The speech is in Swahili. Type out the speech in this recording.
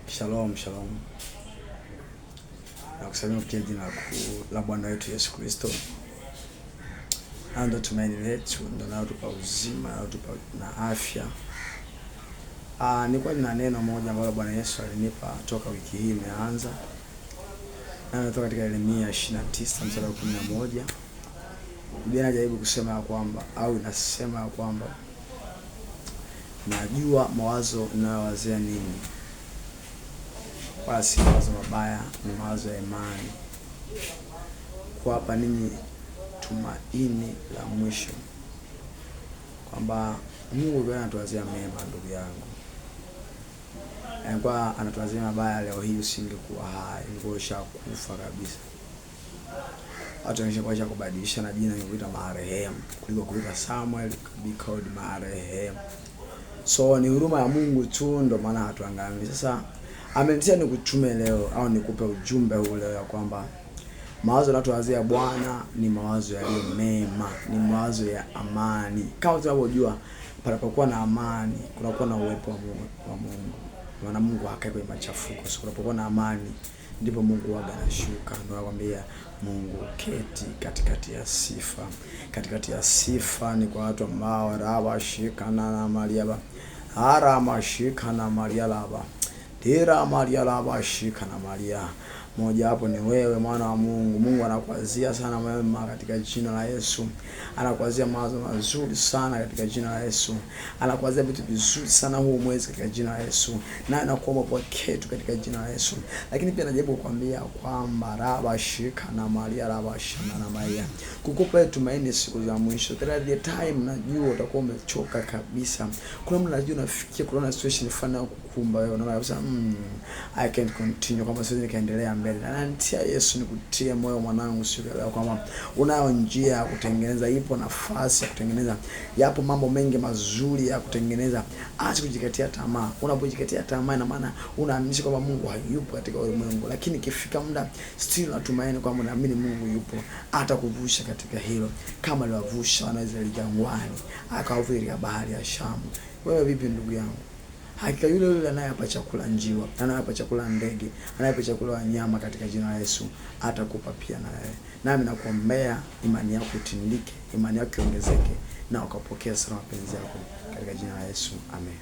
Shalom, shalom. Na kusalimu kupitia jina la Bwana wetu Yesu Kristo. Ndio tumaini letu, ndio linalotupa uzima, linalotupa na afya. Nilikuwa nina neno moja ambalo Bwana Yesu alinipa toka wiki hii imeanza. Na natoka katika Yeremia 29 mstari wa 11. Biblia inajaribu kusema ya kwamba inasema ya kwamba najua mawazo ninayowazia nini. Wala si mawazo mabaya, ni mawazo ya imani, kuwapa ninyi tumaini la mwisho. Kwamba Mungu ndiye anatuwazia mema, ndugu yangu. Kwa anatuwazia mabaya, leo hii usingekuwa hai, ungekufa kabisa. Watu wengine kubadilisha na jina kuita marehemu kuliko kuita Samuel be called marehemu. So ni huruma ya Mungu tu, ndio maana hatuangamii. Sasa amenitia nikutume leo au nikupe ujumbe huu leo ya kwamba mawazo yanatuwazia Bwana ni mawazo yaliyo mema, ni mawazo ya amani. Kama tunavyojua panapokuwa na amani kunakuwa na uwepo wa Mungu. Maana Mungu hakai kwenye machafuko. So kunapokuwa na amani ndipo Mungu huwa anashuka. Ndio anakuambia Mungu keti katikati ya sifa. Katikati ya sifa ni kwa watu ambao rawashikana na Mariaba. Aramashikana Marialaba. Tira Maria laba shika na Maria. Moja hapo ni wewe, mwana wa Mungu. Mungu anakuazia sana mema katika jina la Yesu. Anakuazia mawazo mazuri sana katika jina la Yesu. Anakuazia vitu vizuri sana huu mwezi katika jina la Yesu. Na anakuomba kwa kitu katika jina la Yesu. Lakini pia najaribu kukwambia kwamba raba shika na Maria laba shana na Maria. Kukupa tumaini siku za mwisho. The time najua utakuwa umechoka kabisa. Kuna mtu anajua unafikia kuna situation fulani kukumba wewe, unaona kabisa I can't continue, kama siwezi nikaendelea mbele. Na nitia Yesu nikutie moyo mwanangu, siku leo kwamba unayo njia ya kutengeneza, ipo nafasi ya kutengeneza, yapo mambo mengi mazuri ya kutengeneza. Acha kujikatia tamaa. Unapojikatia tamaa ina maana unaamini kwamba Mungu hayupo katika ulimwengu, lakini ikifika muda still natumaini kwamba naamini Mungu yupo, atakuvusha katika hilo kama aliwavusha Wanaisraeli jangwani, akawavuka bahari ya Shamu. Wewe vipi ndugu yangu? Hakika yule anayapa chakula njiwa, anayapa chakula ndege, anayapa chakula wanyama katika jina la Yesu atakupa pia na wewe. Nami nakuombea imani yako itindike, imani yako iongezeke na ukapokea sana mapenzi yako katika jina la Yesu. Amen.